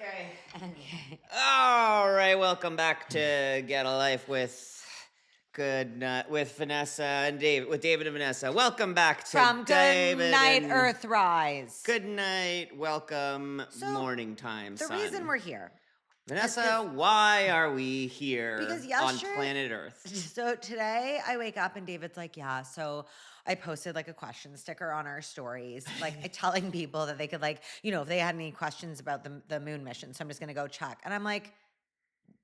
Okay. All right, welcome back to Get a Life with Goodnight with Vanessa and David. With David and Vanessa, welcome back to From David Goodnight, and Earthrise. Good night, welcome, So, morning time. The sun. reason we're here. Vanessa, why are we here Because on planet Earth? So today I wake up and David's like, yeah, so I posted like a question sticker on our stories, like telling people that they could if they had any questions about the moon mission. So I'm just going to go check. And I'm like,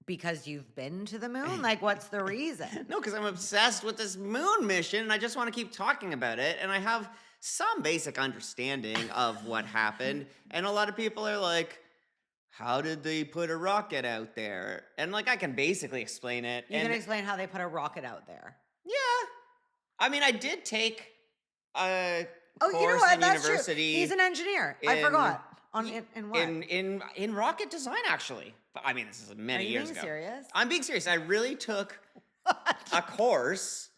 because you've been to the moon? Like, what's the reason? No, because I'm obsessed with this moon mission and I just want to keep talking about it. And I have some basic understanding of what happened. And a lot of people are like, how did they put a rocket out there? And like, I can basically explain it. You can explain how they put a rocket out there. Yeah. I mean, I did take a Oh, course you know what? in That's university. True. He's an engineer. I forgot. In what? In rocket design, actually. But I mean, this is many years ago. Are you being serious? I'm being serious. I really took a course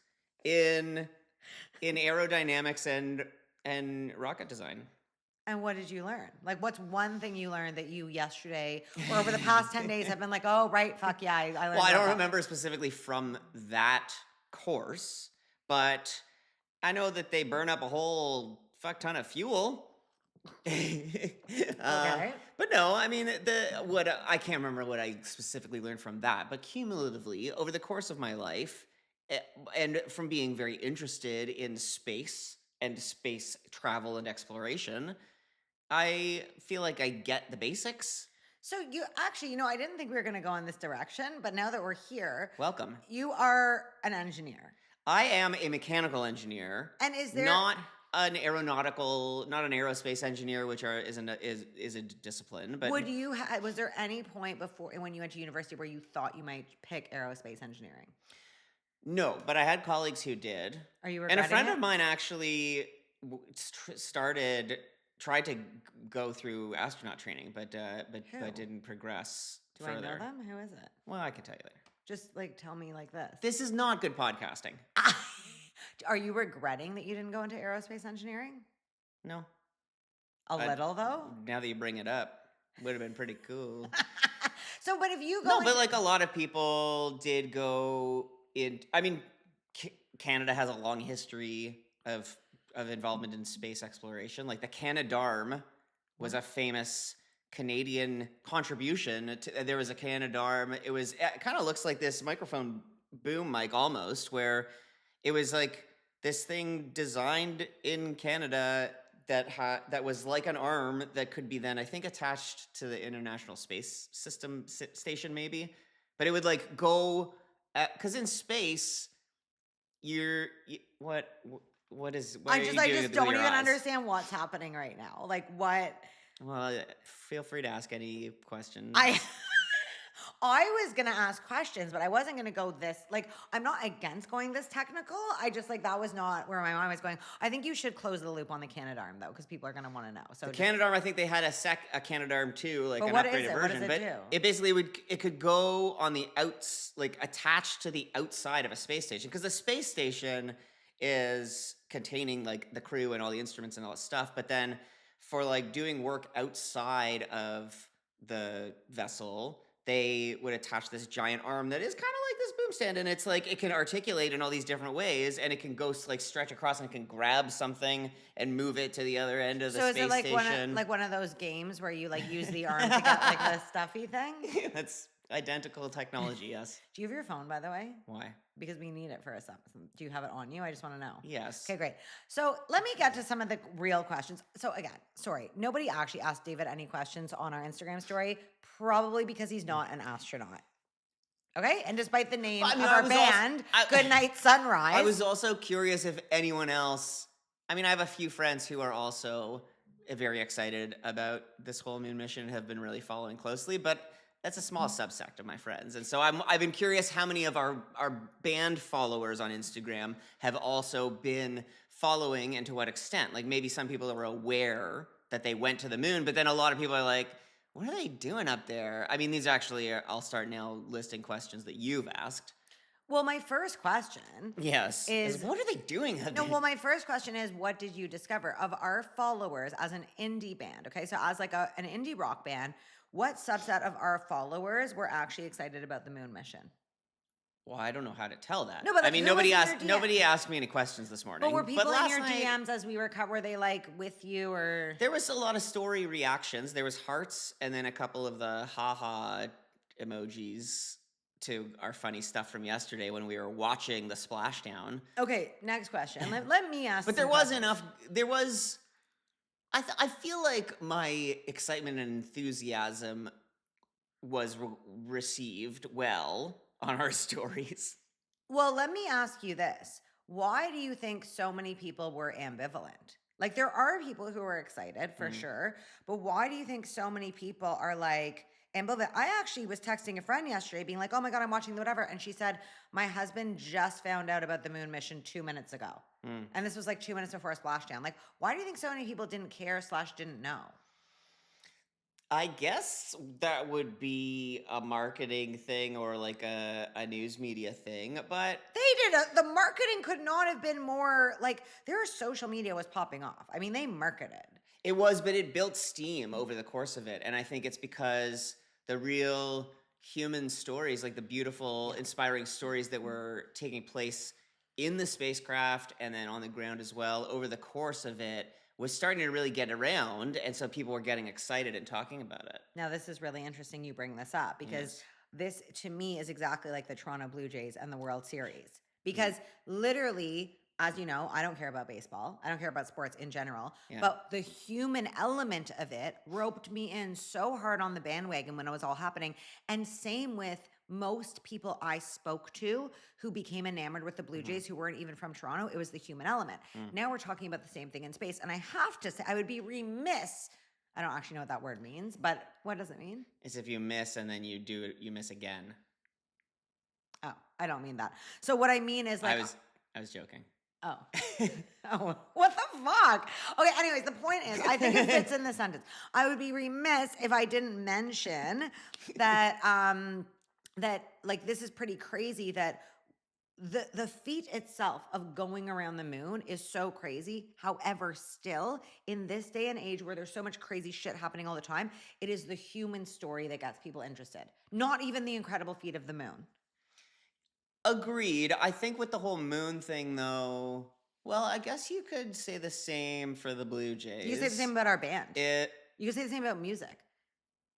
in aerodynamics and rocket design. And what did you learn? Like, what's one thing you learned that you yesterday or over the past 10 days have been like, oh, right, fuck yeah, I learned Well, I don't that. remember specifically from that course, but I know that they burn up a whole fuck ton of fuel. Okay. But no, I mean, I can't remember what I specifically learned from that, but cumulatively, over the course of my life, and from being very interested in space and space travel and exploration, I feel like I get the basics. So you actually, I didn't think we were going to go in this direction, but now that we're here, Welcome. You are an engineer. I am a mechanical engineer. And is there not an aerospace engineer, which is a discipline. But was there any point before when you went to university where you thought you might pick aerospace engineering? No, but I had colleagues who did. Are you regretting And a friend it? of mine actually tried to go through astronaut training, but didn't progress further. Do I know them? Who is it? Well, I can tell you later. Just tell me like this. This is not good podcasting. Are you regretting that you didn't go into aerospace engineering? No. A little though? Now that you bring it up, would have been pretty cool. So, but if you go but like a lot of people did go in. I mean, Canada has a long history of involvement in space exploration. Like the Canadarm was a famous Canadian contribution. There was a Canadarm. It kind of looks like this microphone boom mic almost, where it was like this thing designed in Canada that was like an arm that could be then, I think, attached to the International Space System station maybe. But it would like go, because in space, what is? What I just don't even understand what's happening right now. Like what? Well, feel free to ask any questions. I was gonna ask questions, but I wasn't gonna go this. Like, I'm not against going this technical. I just that was not where my mind was going. I think you should close the loop on the Canadarm though, because people are gonna want to know. So the Canadarm, I think they had a Canadarm too, like an upgraded version. What does it do? It basically could go on the attached to the outside of a space station, because the space station is containing like the crew and all the instruments and all that stuff. But then for like doing work outside of the vessel, they would attach this giant arm that is kind of like this boom stand, and it's like it can articulate in all these different ways, and it can go like stretch across and it can grab something and move it to the other end of the space station. So is it one of those games where you use the arm to get like the stuffy thing? That's identical technology, yes. Do you have your phone, by the way? Why? Because we need it for a second. Do you have it on you? I just want to know. Yes. Okay, great. So let me get to some of the real questions. So again, sorry, nobody actually asked David any questions on our Instagram story, probably because he's not an astronaut. Okay? And despite the name of our band, Goodnight Sunrise. I was also curious if anyone else, I have a few friends who are also very excited about this whole moon mission, have been really following closely, but that's a small subsect of my friends. And so I've been curious how many of our band followers on Instagram have also been following, and to what extent. Like maybe some people are aware that they went to the moon, but then a lot of people are like, what are they doing up there? These actually I'll start now listing questions that you've asked. Well, my first question Yes. is What are they doing? no, well, my first question is, what did you discover of our followers as an indie band? Okay, so as like an indie rock band, what subset of our followers were actually excited about the moon mission? Well, I don't know how to tell that. No, but, I like, mean, who was in your nobody asked me any questions this morning. But were people in last your night, DMs as we were were they like with you or? there was a lot of story reactions. There was hearts and then a couple of the haha emojis to our funny stuff from yesterday when we were watching the splashdown. Okay, next question. Let me ask. But there some was questions. enough. There was. I feel like my excitement and enthusiasm was received well on our stories. Well, let me ask you this. Why do you think so many people were ambivalent? Like, there are people who are excited for sure, but why do you think so many people are like ambivalent? I actually was texting a friend yesterday being like, oh my God, I'm watching the whatever. And she said, my husband just found out about the moon mission 2 minutes ago. And this was like 2 minutes before splashdown. Like, why do you think so many people didn't care / didn't know? I guess that would be a marketing thing or like a news media thing, but They did the marketing could not have been more like their social media was popping off. I mean, they marketed. it was, but it built steam over the course of it. And I think it's because the real human stories, like the beautiful, inspiring stories that were taking place in the spacecraft and then on the ground as well over the course of it was starting to really get around. And so people were getting excited and talking about it. Now, this is really interesting you bring this up because this to me is exactly like the Toronto Blue Jays and the World Series. Because literally, as you know, I don't care about baseball. I don't care about sports in general. Yeah. But the human element of it roped me in so hard on the bandwagon when it was all happening. And same with most people I spoke to who became enamored with the Blue Jays who weren't even from Toronto. It was the human element. Now we're talking about the same thing in space. And I have to say, I would be remiss. I don't actually know what that word means, but what does it mean? It's if you miss and then you miss again. Oh, I don't mean that. So what I mean is like I was joking. Oh. Oh, what the fuck? Okay, anyways, the point is, I think it fits in the sentence. I would be remiss if I didn't mention that that like this is pretty crazy that the feat itself of going around the moon is so crazy. However, still in this day and age where there's so much crazy shit happening all the time, it is the human story that gets people interested. Not even the incredible feat of the moon. Agreed. I think with the whole moon thing, though, well, I guess you could say the same for the Blue Jays. You can say the same about our band. You can say the same about music.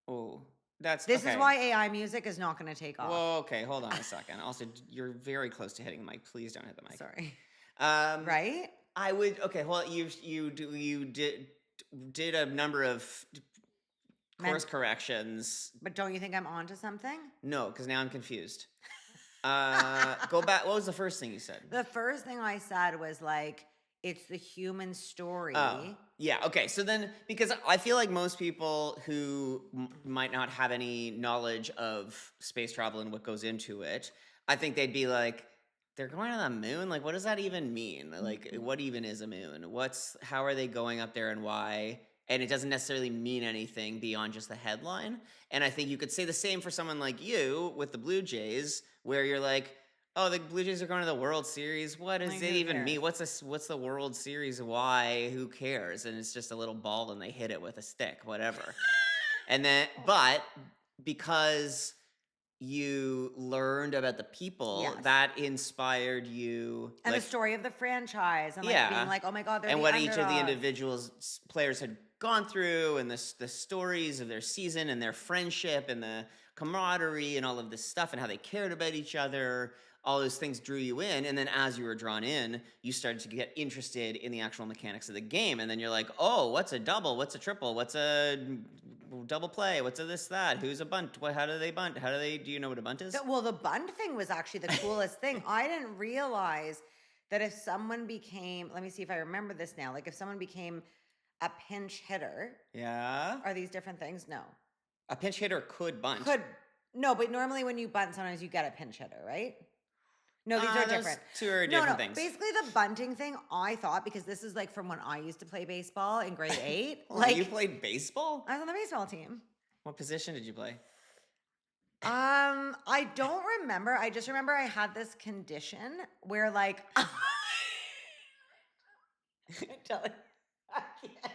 Oh, This okay. is why AI music is not going to take off. Well, okay, hold on a second. Also, you're very close to hitting the mic. Please don't hit the mic. Sorry. Right? I would. Okay, well, you did a number of course corrections. But don't you think I'm onto something? No, because now I'm confused. Go back. What was the first thing you said? The first thing I said was like, it's the human story. Oh, yeah. Okay. So then, because I feel like most people who might not have any knowledge of space travel and what goes into it, I think they'd be like, they're going to the moon? Like, what does that even mean? Like, what even is a moon? How are they going up there and why? And it doesn't necessarily mean anything beyond just the headline. And I think you could say the same for someone like you with the Blue Jays, where you're like, oh, the Blue Jays are going to the World Series. What does it even mean? What's the World Series? Why? Who cares? And it's just a little ball and they hit it with a stick, whatever. And then, but because you learned about the people, that inspired you. And the story of the franchise. And like being like, oh my God, they're and the what underdog. each of the individuals players had gone through and the stories of their season and their friendship and the camaraderie and all of this stuff and how they cared about each other. All those things drew you in, and then as you were drawn in, you started to get interested in the actual mechanics of the game, and then you're like, oh, what's a double? What's a triple? What's a double play? What's a this, that? Who's a bunt? How do they bunt? Do you know what a bunt is? Well, the bunt thing was actually the coolest thing. I didn't realize that if someone became, let me see if I remember this now, like if someone became a pinch hitter. Yeah. Are these different things? No. A pinch hitter could bunt. No, but normally when you bunt, sometimes you get a pinch hitter, right? No, these are different. Two are different things. Basically, the bunting thing, I thought, because this is like from when I used to play baseball in grade 8. You played baseball? I was on the baseball team. What position did you play? I don't remember. I just remember I had this condition where like I'm telling I can't.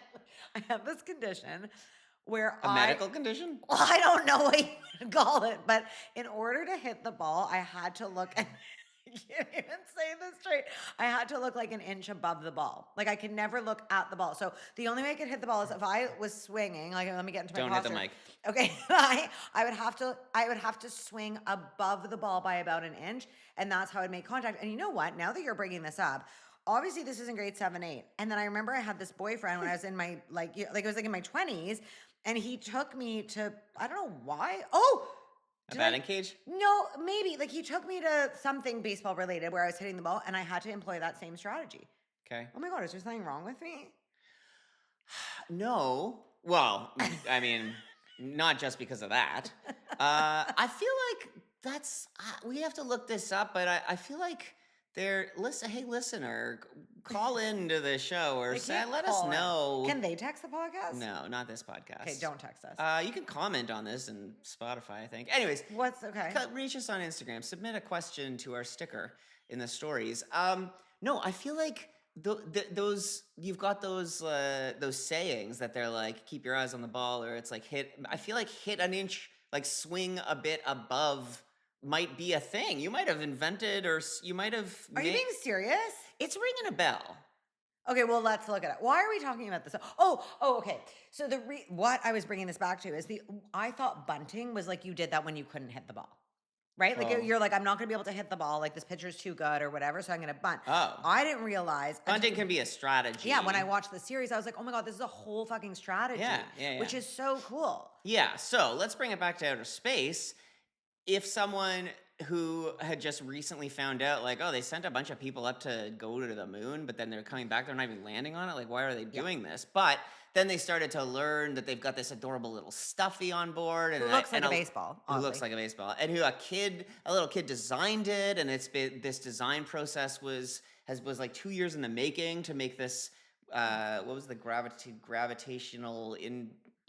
I have this condition where A medical condition? well, I don't know what you call it, but in order to hit the ball, I had to look and I can't even say this straight. I had to look like an inch above the ball. Like I could never look at the ball. So the only way I could hit the ball is if I was swinging. Like let me get into my Don't hit the posture. mic. Okay, I would have to swing above the ball by about an inch, and that's how I'd make contact. And you know what? Now that you're bringing this up, obviously this is in grade 7, 8, and then I remember I had this boyfriend when I was in my like it was like in my 20s, and he took me to I don't know why. Oh. A Did I- batting cage? No, maybe. Like he took me to something baseball related where I was hitting the ball and I had to employ that same strategy. Okay. Oh my God, is there something wrong with me? No. Well, I mean, not just because of that. I feel like that's, we have to look this up, but I feel like hey, listener, call into the show or let us know. Can they text the podcast? No, not this podcast. Okay, don't text us. You can comment on this in Spotify, I think. Anyways, Okay? reach us on Instagram. Submit a question to our sticker in the stories. No, I feel like those you've got those sayings that they're like keep your eyes on the ball, or it's like hit. I feel like hit an inch, like swing a bit above. Might be a thing. You might have invented, or you might have. Are you being serious? It's ringing a bell. Okay, well, let's look at it. Why are we talking about this? Oh, okay. So what I was bringing this back to is I thought bunting was like you did that when you couldn't hit the ball, right? Like you're like, I'm not going to be able to hit the ball. Like this pitcher's too good or whatever, so I'm going to bunt. Oh. I didn't realize. Bunting can be a strategy. Yeah, when I watched the series, I was like, oh my God, this is a whole fucking strategy. Yeah. Which is so cool. Yeah, so let's bring it back to outer space. If someone who had just recently found out, like, oh, they sent a bunch of people up to go to the moon, but then they're coming back, they're not even landing on it. Like, why are they doing this? But then they started to learn that they've got this adorable little stuffy on board, and Who looks like a baseball. Who looks like a baseball, and who a little kid designed it, and this design process was like 2 years in the making to make this. What was the gravitational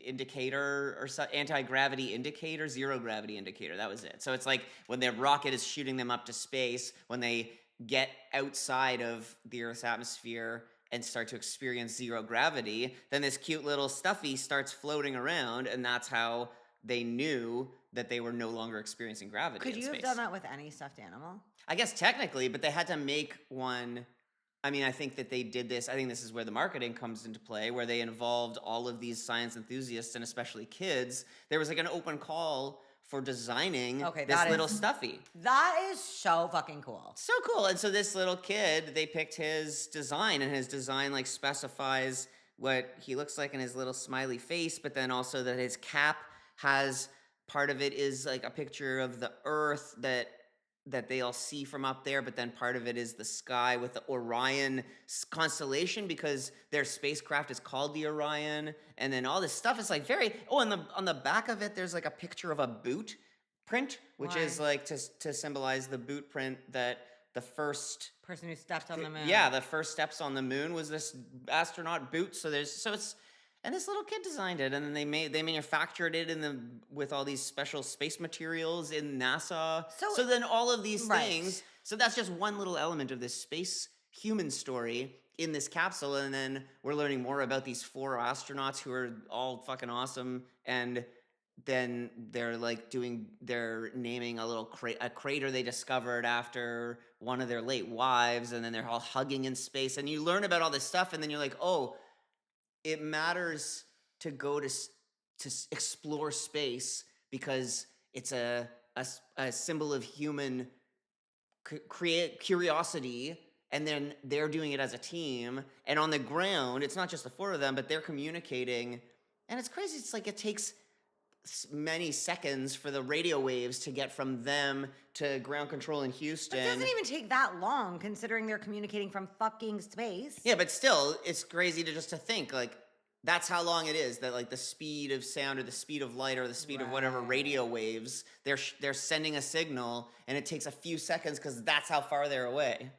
indicator or anti-gravity indicator, zero gravity indicator. That was it. So it's like when their rocket is shooting them up to space, when they get outside of the Earth's atmosphere and start to experience zero gravity, then this cute little stuffy starts floating around, and that's how they knew that they were no longer experiencing gravity. Could you have done that with any stuffed animal? I guess technically, but they had to make one. I mean, I think that they did this. I think this is where the marketing comes into play, where they involved all of these science enthusiasts and especially kids. There was like an open call for designing this little stuffy. That is so fucking cool. So cool. And so this little kid, they picked his design, and his design like specifies what he looks like in his little smiley face, but then also that his cap has part of it is like a picture of the Earth that they all see from up there, but then part of it is the sky with the Orion constellation, because their spacecraft is called the Orion, and then all this stuff is like on the back of it there's like a picture of a boot print, which is like to symbolize the boot print that the first person who stepped on the moon. Yeah, the first steps on the moon was this astronaut boot. And this little kid designed it, and then they manufactured it with all these special space materials in NASA. So then all of these things. So that's just one little element of this space human story in this capsule, and then we're learning more about these 4 astronauts who are all fucking awesome, and then they're naming a crater they discovered after one of their late wives, and then they're all hugging in space, and you learn about all this stuff, and then you're like, oh. It matters to go to explore space because it's a symbol of human curiosity, and then they're doing it as a team. And on the ground, it's not just the 4 of them, but they're communicating. And it's crazy. It's like it takes many seconds for the radio waves to get from them to ground control in Houston. But it doesn't even take that long, considering they're communicating from fucking space. Yeah, but still, it's crazy to think, like, that's how long it is, that, like, the speed of sound or the speed of light or the speed of whatever radio waves, they're sending a signal, and it takes a few seconds because that's how far they're away.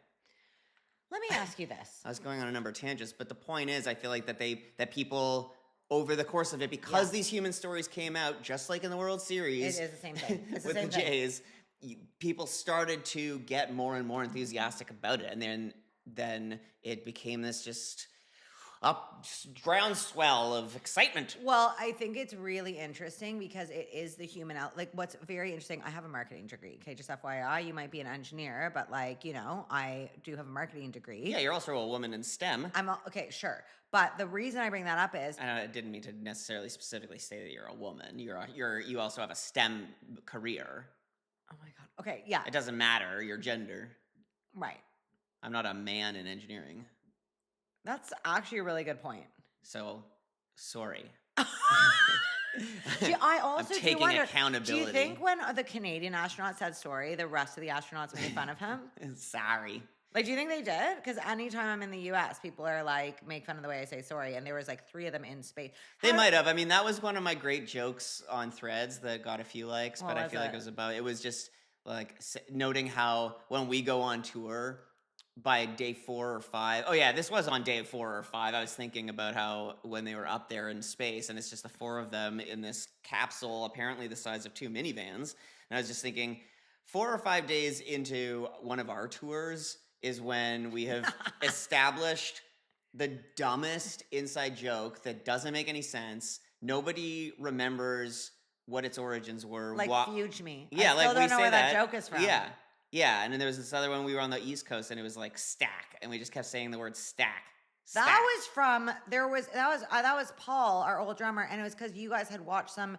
Let me ask you this. I was going on a number of tangents, but the point is, I feel like that people over the course of it, because these human stories came out just like in the World Series. It is the same thing. It's the with same the thing. Jays, people started to get more and more enthusiastic about it, and then it became this just groundswell of excitement. Well, I think it's really interesting because it is the human like what's very interesting. I have a marketing degree. Okay, just FYI, you might be an engineer, but like, I do have a marketing degree. Yeah, you're also a woman in STEM. Okay, sure. But the reason I bring that up is I didn't mean to necessarily specifically say that you're a woman. You also have a STEM career. oh my God. Okay, yeah. It doesn't matter your gender. Right. I'm not a man in engineering. That's actually a really good point. So, sorry. See, I also I'm taking wonder, accountability. do you think when the Canadian astronaut said sorry, the rest of the astronauts made fun of him? Sorry. Like, do you think they did? Because anytime I'm in the U.S., people are like, make fun of the way I say sorry. And there was like 3 of them in space. They might have. I mean, that was one of my great jokes on Threads that got a few likes, but I feel like it was just like noting how when we go on tour, by day 4 or 5. Oh yeah, this was on day 4 or 5. I was thinking about how when they were up there in space, and it's just the 4 of them in this capsule, apparently the size of 2 minivans. And I was just thinking, 4 or 5 days into one of our tours is when we have established the dumbest inside joke that doesn't make any sense. Nobody remembers what its origins were. Like, fuge me. Yeah, I still like don't we know say where that joke is from. Yeah, and then there was this other one, we were on the East Coast, and it was like stack, and we just kept saying the word stack. That was from, that was Paul, our old drummer, and it was because you guys had watched some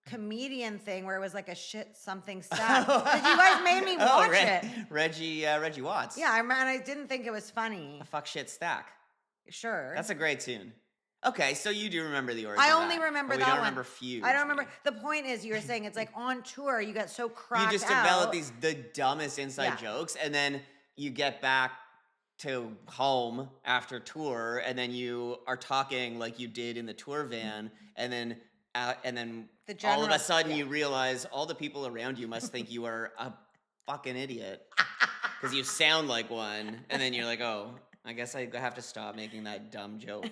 comedian thing where it was like a shit something stack. Because you guys made me watch it. Reggie Watts. Yeah, and I didn't think it was funny. A fuck shit stack. Sure. That's a great tune. Okay, so you do remember the origin. I only remember that one. We don't remember Fuge. I don't remember. The point is, you were saying it's like on tour, you get so cracked out. You just develop the dumbest inside jokes, and then you get back to home after tour, and then you are talking like you did in the tour van, and then all of a sudden you realize all the people around you must think you are a fucking idiot because you sound like one, and then you're like, oh, I guess I have to stop making that dumb joke.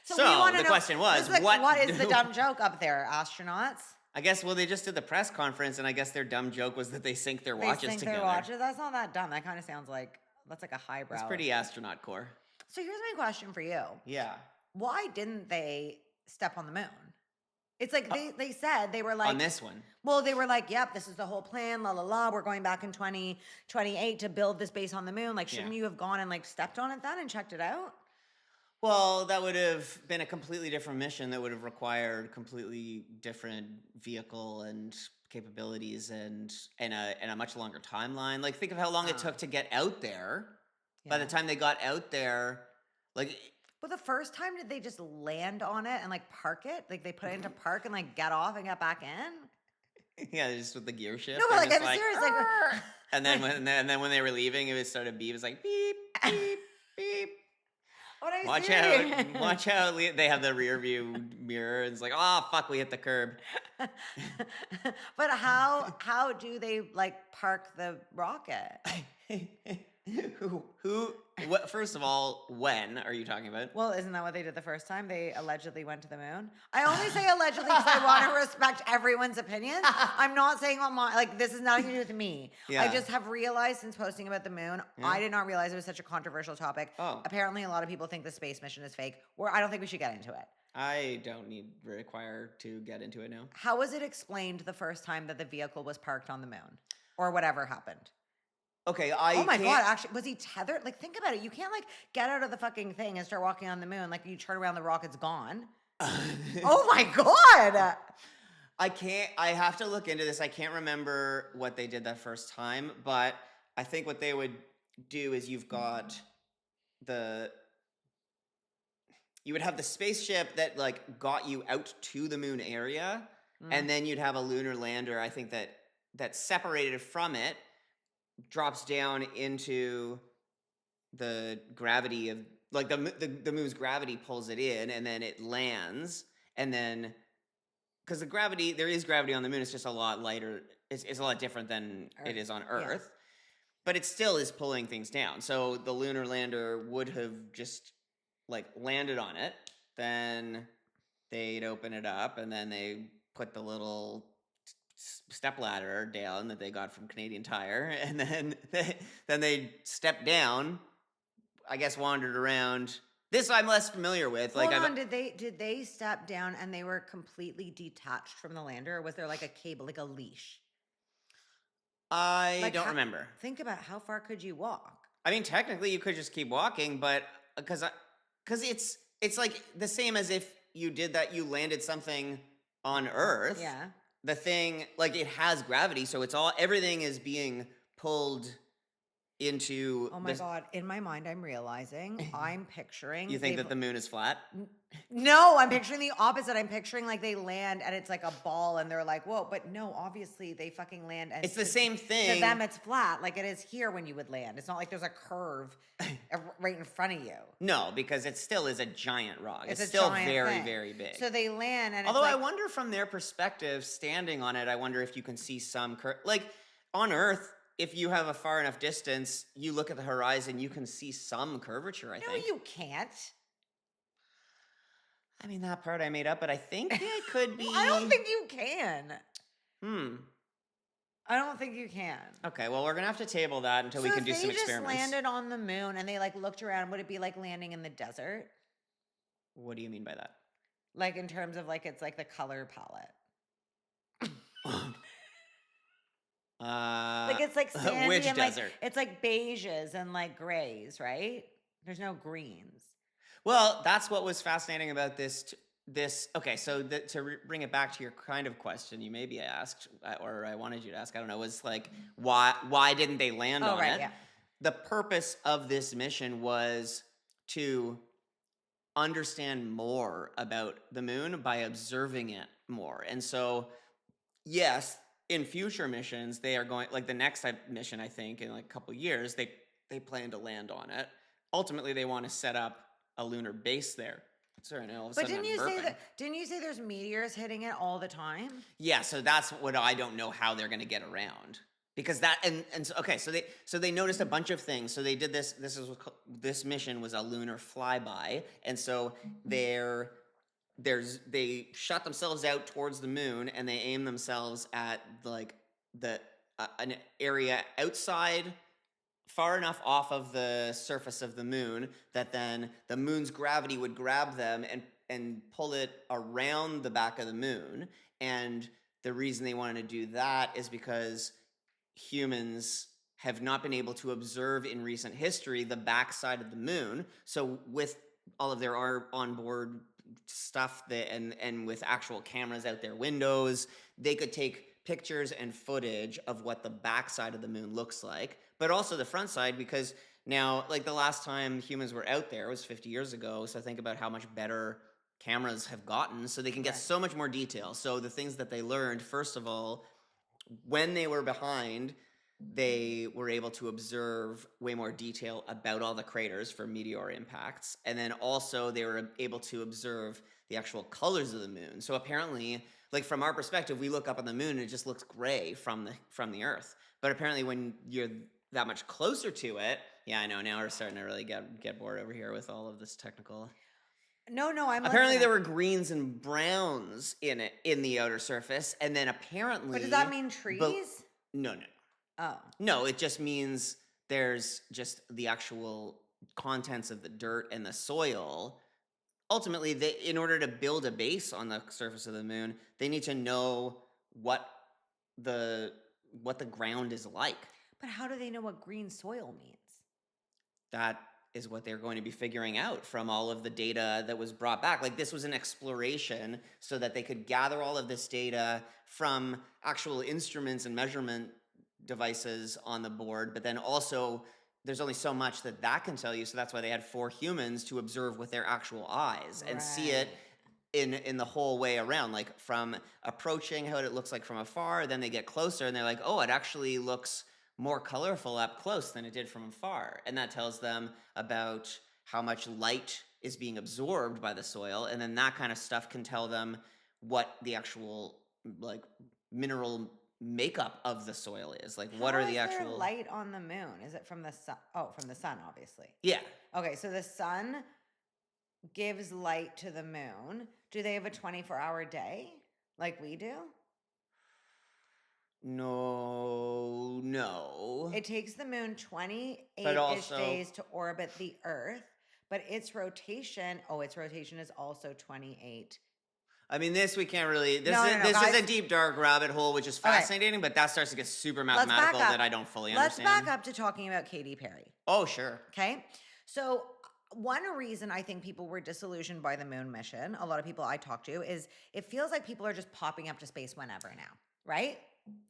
So the question was, what is the dumb joke up there, astronauts? I guess, they just did the press conference, and I guess their dumb joke was that they sync their watches together. Their watches? That's not that dumb. That kind of sounds like, that's like a highbrow. It's pretty astronaut core. So here's my question for you. Yeah. Why didn't they step on the moon? It's like they said, they were like... On this one. Well, they were like, yep, this is the whole plan, la, la, la. We're going back in 2028 to build this base on the moon. Like, shouldn't you have gone and like stepped on it then and checked it out? Well, that would have been a completely different mission that would have required completely different vehicle and capabilities and a much longer timeline. Like, think of how long it took to get out there. Yeah. By the time they got out there, like... But the first time, did they just land on it and like park it? Like they put it into park and like get off and get back in? Yeah, just with the gear shift. No, but like, I'm serious. Like, and then when they were leaving, it was sort of beep. It was like beep, beep, beep. Watch out. They have the rear view mirror, and it's like, oh, fuck, we hit the curb. But how do they, like, park the rocket? What, first of all, when are you talking about? Well, isn't that what they did the first time? They allegedly went to the moon. I only say allegedly because I want to respect everyone's opinion. I'm not saying this is nothing to do with me. Yeah. I just have realized since posting about the moon, I did not realize it was such a controversial topic. Oh. Apparently, a lot of people think the space mission is fake. I don't think we should get into it. I don't require to get into it now. How was it explained the first time that the vehicle was parked on the moon? Or whatever happened? Okay, oh my God, actually, was he tethered? Like, think about it. You can't, like, get out of the fucking thing and start walking on the moon. Like, you turn around, the rocket's gone. Oh my God. I have to look into this. I can't remember what they did that first time, but I think what they would do is you would have the spaceship that, like, got you out to the moon area, and then you'd have a lunar lander, I think, that separated from it, drops down into the gravity of, like, the moon's gravity pulls it in, and then it lands, and then because there is gravity on the moon, it's just a lot lighter, it's a lot different than Earth. It is on Earth, but it still is pulling things down. So the lunar lander would have just, like, landed on it, then they'd open it up, and then they put the little step ladder down that they got from Canadian Tire, and then they stepped down. I guess wandered around. This I'm less familiar with. Hold on, did they step down and they were completely detached from the lander, or was there like a cable, like a leash? I don't remember. Think about how far could you walk? I mean, technically, you could just keep walking, but because it's like the same as if you did that. You landed something on Earth. Yeah. The thing, like, it has gravity, so everything is being pulled into. Oh my God! In my mind, I'm realizing I'm picturing. You think that the moon is flat? No, I'm picturing the opposite. I'm picturing like they land and it's like a ball, and they're like, "Whoa!" But no, obviously they fucking land. And it's the same thing. To them, it's flat, like it is here when you would land. It's not like there's a curve right in front of you. No, because it still is a giant rock. It's a still giant very, thing. very big. So they land, and although it's I wonder from their perspective, standing on it, I wonder if you can see some like on Earth. If you have a far enough distance, you look at the horizon, you can see some curvature, I think. No, you can't. I mean, that part I made up, but I think it could be. I don't think you can. I don't think you can. Okay, well, we're going to have to table that until we can do some experiments. So if they just landed on the moon and they, like, looked around, would it be like landing in the desert? What do you mean by that? Like, in terms of, like, it's like the color palette. Like it's like sandy which and desert? Like, it's like beiges and like grays, right? There's no greens. Well, that's what was fascinating about this. Okay, so bring it back to your kind of question, you maybe asked, or I wanted you to ask. I don't know. Was like why didn't they land on it? Yeah. The purpose of this mission was to understand more about the moon by observing it more, and so yes. In future missions, they are going, like the next mission, I think, in like a couple of years, they plan to land on it. Ultimately, they want to set up a lunar base there. Sorry, now all of a sudden didn't you say there's meteors hitting it all the time? Yeah, so that's what I don't know how they're going to get around. Because that, okay, so they noticed a bunch of things. So they did this mission was a lunar flyby. And so they shot themselves out towards the moon, and they aim themselves at like an area outside, far enough off of the surface of the moon that then the moon's gravity would grab them and pull it around the back of the moon. And the reason they wanted to do that is because humans have not been able to observe in recent history the backside of the moon. So with all of their onboard stuff and with actual cameras out their windows, they could take pictures and footage of what the backside of the moon looks like, but also the front side, because now, like the last time humans were out there was 50 years ago. So think about how much better cameras have gotten, so they can get so much more detail. So the things that they learned, first of all, when they were behind, they were able to observe way more detail about all the craters for meteor impacts. And then also they were able to observe the actual colors of the moon. So apparently, like from our perspective, we look up on the moon and it just looks gray from the Earth. But apparently when you're that much closer to it, yeah, I know, now we're starting to really get bored over here with all of this technical. No, I'm apparently listening. There were greens and browns in the outer surface, and then apparently. But does that mean trees? No. Oh. No, it just means there's just the actual contents of the dirt and the soil. Ultimately, in order to build a base on the surface of the moon, they need to know what the ground is like. But how do they know what green soil means? That is what they're going to be figuring out from all of the data that was brought back. Like, this was an exploration so that they could gather all of this data from actual instruments and measurement devices on the board, but then also there's only so much that can tell you, so that's why they had 4 humans to observe with their actual eyes and see it in the whole way around, like from approaching how it looks like from afar, then they get closer and they're like, oh, it actually looks more colorful up close than it did from afar. And that tells them about how much light is being absorbed by the soil, and then that kind of stuff can tell them what the actual like mineral makeup of the soil is. Like, what are the actual... How is there light on the moon? Is it from the sun? Oh, from the sun, obviously. Yeah. Okay, so the sun gives light to the moon, do they have a 24-hour day like we do? No. It takes the moon But 28-ish also, days to orbit the Earth, but its rotation is also 28. I mean, this we can't really. No, This is a guys. deep dark rabbit hole, which is Okay, fascinating, but that starts to get super let's back mathematical up. that I don't fully Let's understand. back up to talking about Katy Perry. Oh, sure. Okay. So, one reason I think people were disillusioned by the moon mission, a lot of people I talk to, is it feels like people are just popping up to space whenever now, right?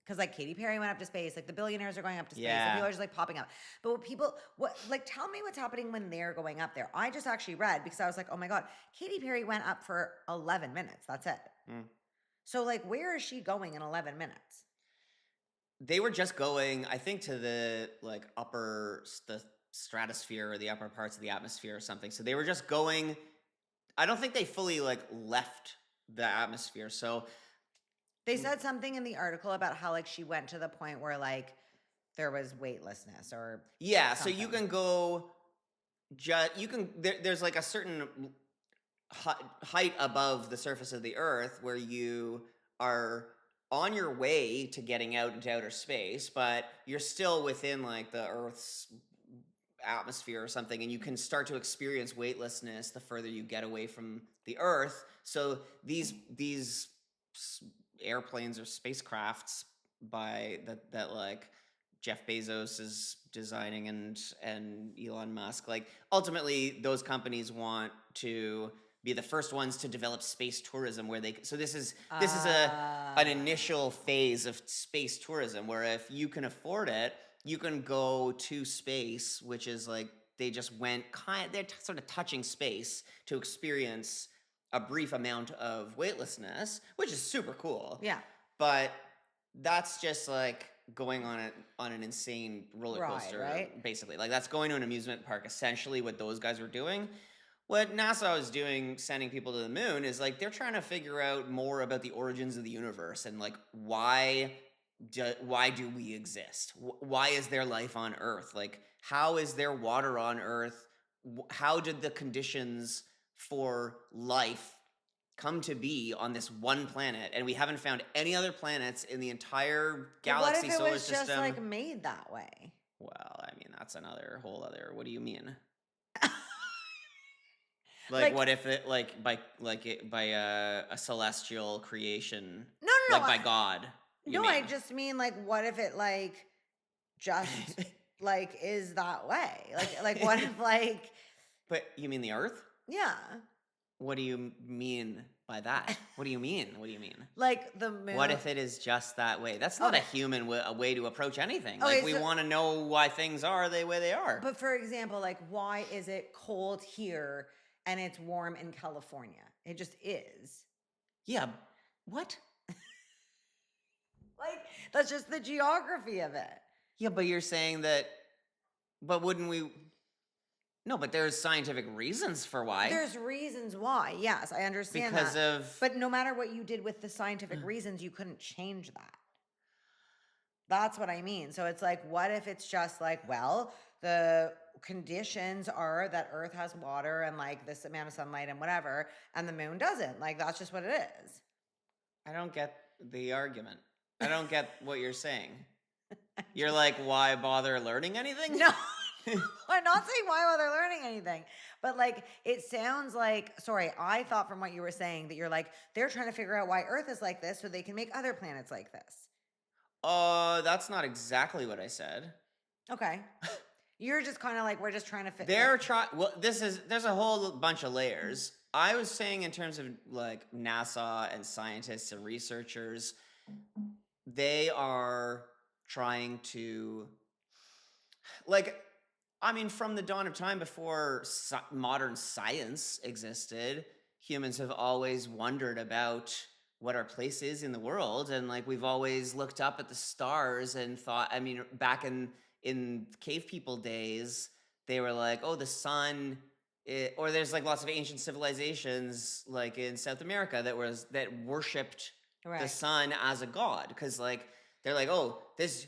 Because like Katy Perry went up to space, like the billionaires are going up to space, and Yeah. people are just like popping up. But tell me what's happening when they're going up there. I just actually read because I was like, oh my God, Katy Perry went up for 11 minutes. That's it. Mm. So like, where is she going in 11 minutes? They were just going, I think, to the the stratosphere or the upper parts of the atmosphere or something. So they were just going. I don't think they fully like left the atmosphere. So They said something in the article about how like she went to the point where like there was weightlessness or yeah, so you something. can go. There's like a certain height above the surface of the Earth where you are on your way to getting out into outer space, but you're still within like the Earth's atmosphere or something, and you can start to experience weightlessness the further you get away from the Earth. So these airplanes or spacecrafts that like Jeff Bezos is designing and Elon Musk, like ultimately those companies want to be the first ones to develop space tourism where this is an initial phase of space tourism where if you can afford it, you can go to space, which is like they just went they're sort of touching space to experience a brief amount of weightlessness, which is super cool. Yeah. But that's just like going on an insane roller coaster, right? basically. Like that's going to an amusement park, essentially what those guys were doing. What NASA was doing, sending people to the moon, is like they're trying to figure out more about the origins of the universe and like why do we exist? Why is there life on Earth? Like how is there water on Earth? How did the conditions for life come to be on this one planet? And we haven't found any other planets in the entire galaxy, solar system. What if it was just like made that way? Well, I mean that's another whole other. What do you mean? Like, what if it by a celestial creation? No, by God. I just mean like what if it like just like is that way? Like what if like? But you mean the Earth? Yeah. What do you mean by that? What do you mean? What do you mean? Like the moon. What if it is just that way? That's not a human way to approach anything. Okay, like we want to know why things are the way they are. But for example, like why is it cold here and it's warm in California? It just is. Yeah. What? Like that's just the geography of it. Yeah, but you're saying that. But wouldn't we? No, but there's scientific reasons for why. There's reasons why. Yes, I understand because that. of. But no matter what you did with the scientific reasons, you couldn't change that. That's what I mean. So it's like, what if it's just like, well, the conditions are that Earth has water and like this amount of sunlight and whatever, and the moon doesn't. Like that's just what it is. I don't get the argument. I don't get what you're saying. You're like, why bother learning anything? No. I'm not saying why bother learning anything, but like it sounds like, sorry, I thought from what you were saying that you're like, they're trying to figure out why Earth is like this so they can make other planets like this. That's not exactly what I said. Okay. You're just kind of like, we're just trying to fit. Well, there's a whole bunch of layers. I was saying in terms of like NASA and scientists and researchers, they are trying to, like, I mean, from the dawn of time before modern science existed, humans have always wondered about what our place is in the world. And like, we've always looked up at the stars and thought, I mean, back in cave people days, they were like, oh, the sun, or there's like lots of ancient civilizations like in South America that worshipped the sun as a god. Because like, they're like, oh, this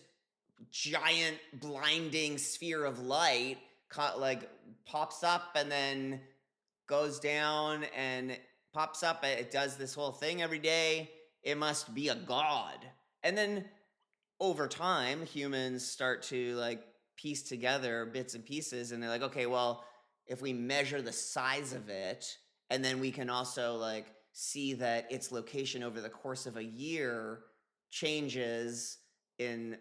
giant blinding sphere of light like pops up and then goes down and pops up. It does this whole thing every day. It must be a god. And then over time, humans start to like piece together bits and pieces, and they're like, okay, well, if we measure the size of it, and then we can also like see that its location over the course of a year changes in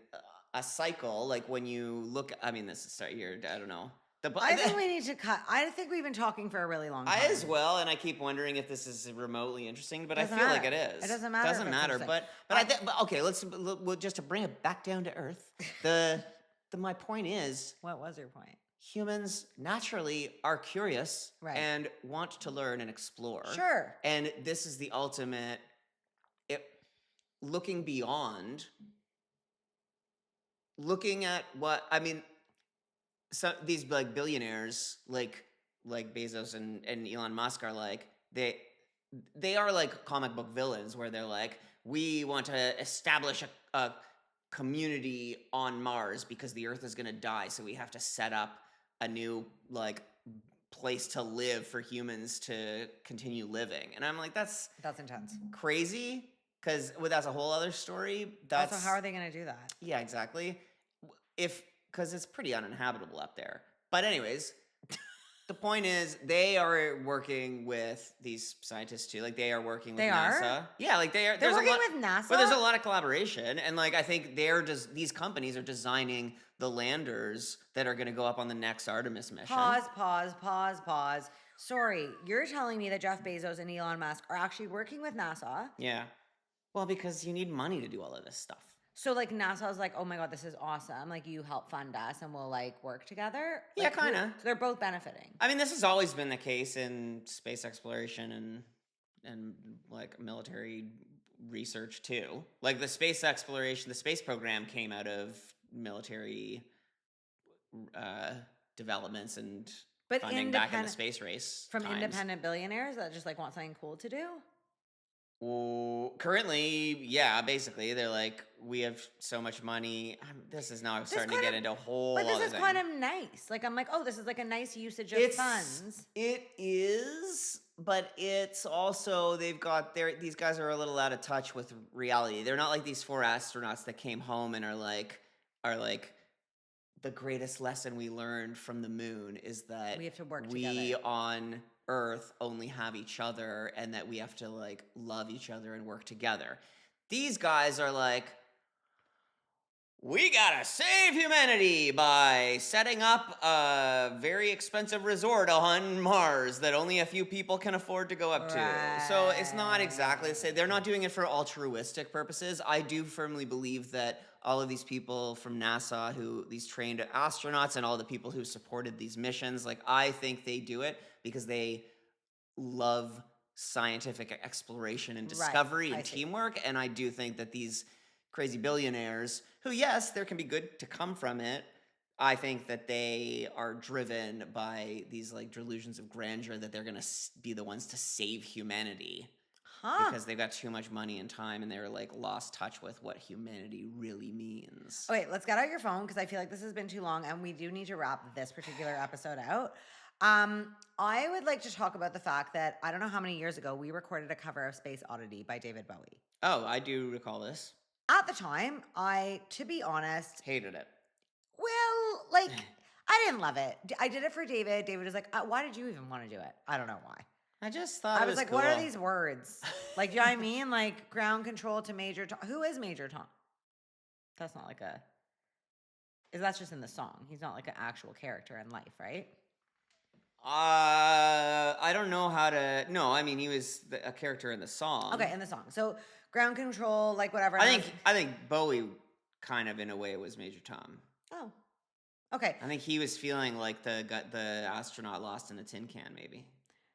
a cycle. Like when you look, I mean, this is start here. I don't know. I think we need to cut. I think we've been talking for a really long time. I as well, and I keep wondering if this is remotely interesting, but I feel matter. like it is. It doesn't matter. Doesn't matter. But okay, we'll just to bring it back down to earth. My point is, what was your point? Humans naturally are curious and want to learn and explore. Sure. And this is the ultimate. Looking beyond. Looking at what I mean. So these like billionaires like Bezos and Elon Musk are like they are like comic book villains where they're like, we want to establish a community on Mars because the Earth is going to die, so we have to set up a new like place to live for humans to continue living. And I'm like, that's intense, crazy, because that's a whole other story. Also, how are they going to do that? Yeah, exactly. Because it's pretty uninhabitable up there. But anyways, the point is they are working with these scientists too. Like they are working with NASA. Yeah, like they're working with NASA. But there's a lot of collaboration, and like I think these companies are designing the landers that are going to go up on the next Artemis mission. Pause. Sorry, you're telling me that Jeff Bezos and Elon Musk are actually working with NASA? Yeah. Well, because you need money to do all of this stuff. So like NASA's like, oh my God, this is awesome. Like you help fund us and we'll like work together. Yeah, like, kind of. So they're both benefiting. I mean, this has always been the case in space exploration and like military research too. Like the space exploration, the space program came out of military developments and funding back in the space race. From independent billionaires that just like want something cool to do? Well, currently, yeah, basically, they're like, we have so much money. This is now starting to get into a whole other thing. But this is kind of nice. Like, I'm like, oh, this is like a nice usage of funds. It is, but it's also, these guys are a little out of touch with reality. They're not like these 4 astronauts that came home and are like, the greatest lesson we learned from the moon is that we have to work together. We on Earth only have each other, and that we have to like love each other and work together. These guys are like, we gotta save humanity by setting up a very expensive resort on Mars that only a few people can afford to go up to. So it's not exactly the same. They're not doing it for altruistic purposes. I do firmly believe that all of these people from NASA, these trained astronauts and all the people who supported these missions, like I think they do it because they love scientific exploration and discovery and teamwork. And I do think that these crazy billionaires, who, yes, there can be good to come from it, I think that they are driven by these like delusions of grandeur that they're going to be the ones to save humanity. Because they've got too much money and time, and they're like lost touch with what humanity really means. Okay, let's get out your phone because I feel like this has been too long, and we do need to wrap this particular episode out. I would like to talk about the fact that I don't know how many years ago we recorded a cover of Space Oddity by David Bowie. Oh, I do recall this. At the time, to be honest, hated it. Well, like, I didn't love it. I did it for David. David was like, why did you even want to do it? I don't know why. I just thought I was like, cool. What are these words? Like, you know what I mean? Like, ground control to Major Tom. Who is Major Tom? That's not like that's just in the song. He's not like an actual character in life, right? I don't know how to. No, I mean, he was a character in the song. Okay, in the song. So, ground control, like whatever. I think Bowie kind of, in a way, was Major Tom. Oh, okay. I think he was feeling like the astronaut lost in a tin can, maybe.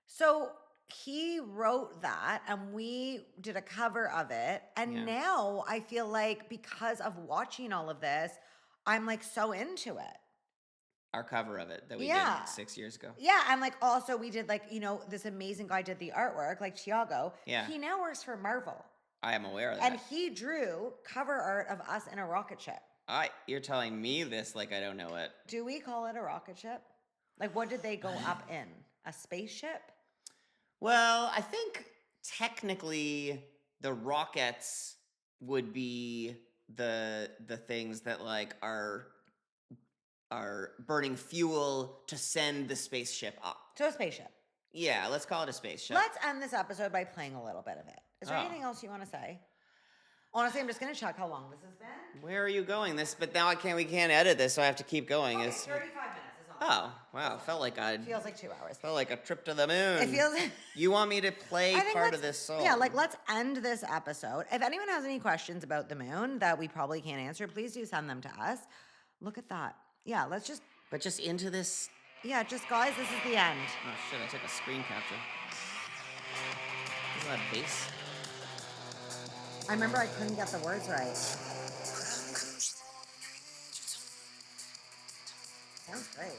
So he wrote that, and we did a cover of it. And now I feel like because of watching all of this, I'm like so into it. Our cover of it that we did 6 years ago. Yeah, and like also we did like, this amazing guy did the artwork, like Tiago. Yeah. He now works for Marvel. I am aware of that. And he drew cover art of us in a rocket ship. You're telling me this like I don't know it. Do we call it a rocket ship? Like what did they go up in? A spaceship? Well, I think technically the rockets would be the things that like are burning fuel to send the spaceship up. To a spaceship. Yeah, let's call it a spaceship. Let's end this episode by playing a little bit of it. Is there anything else you want to say? Honestly, I'm just going to check how long this has been. Where are you going? But now we can't edit this, so I have to keep going. Okay, It's 35 minutes is all. Oh, wow. Felt like Feels like 2 hours. Felt like a trip to the moon. It feels. You want me to play part of this song? Yeah, like let's end this episode. If anyone has any questions about the moon that we probably can't answer, please do send them to us. Look at that. Yeah, let's just. But just into this. Yeah, just guys, this is the end. Oh shit! I took a screen capture. Isn't that bass? I remember I couldn't get the words right. Sounds great.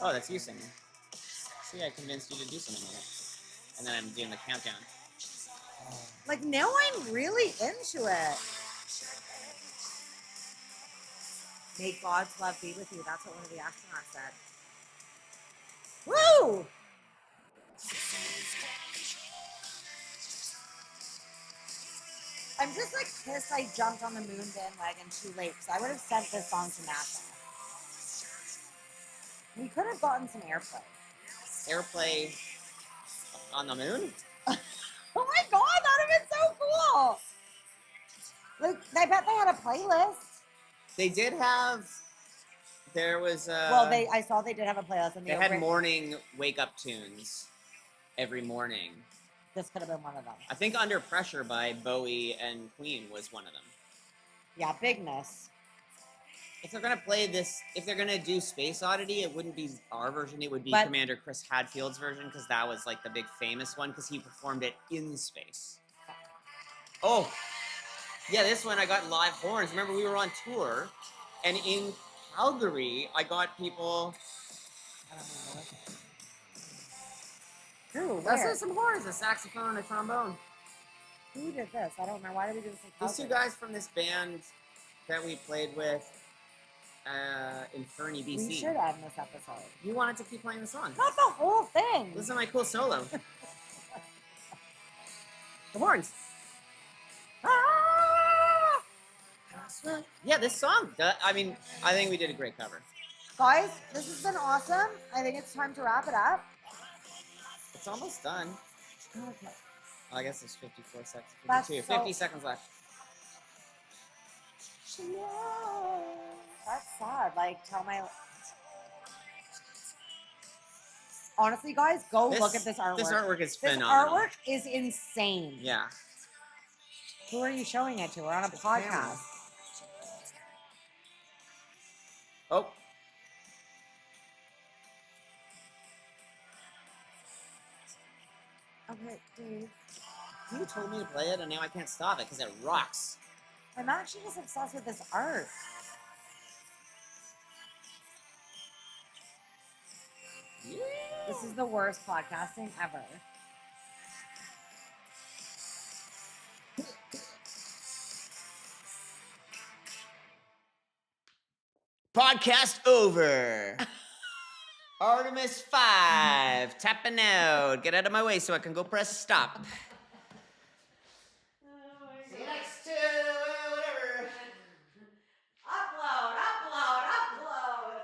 Oh, that's you singing. See, I convinced you to do something with it. And then I'm doing the countdown. Like, now I'm really into it. May God's love be with you. That's what one of the astronauts said. Woo! I'm just like pissed I jumped on the moon bandwagon too late because I would have sent this song to NASA. We could have gotten some airplay. Airplay on the moon? Oh my God, that would have been so cool. Like, I bet they had a playlist. They did have. There was. Well, I saw they did have a playlist, and they had morning wake up tunes every morning. This could have been one of them. I think Under Pressure by Bowie and Queen was one of them. Yeah, bigness. If they're gonna play this, if they're gonna do Space Oddity, it wouldn't be our version. It would be Commander Chris Hadfield's version because that was like the big famous one because he performed it in space. Oh, yeah, this one I got live horns. Remember we were on tour, and in Calgary I got people. I don't know. Who? Where? Some horns, a saxophone and a trombone. Who did this? I don't remember. Why did we do this in Calgary? These two guys from this band that we played with in Fernie, BC. We should end this episode. You wanted to keep playing the song. Not the whole thing. Listen to my cool solo. The horns. Ah! Yeah, this song. I think we did a great cover. Guys, this has been awesome. I think it's time to wrap it up. It's almost done. Okay. Well, I guess there's 54 seconds. 52. 50 seconds left. That's sad. Like, tell my... Honestly, guys, go look at this artwork. This artwork is phenomenal. This artwork is insane. Yeah. Who are you showing it to? We're on a podcast. Oh. Okay, Dave. You told me to play it, and now I can't stop it because it rocks. I'm actually just obsessed with this art. Yeah. This is the worst podcasting ever. Podcast over. Artemis 5, tapping out. Get out of my way so I can go press stop.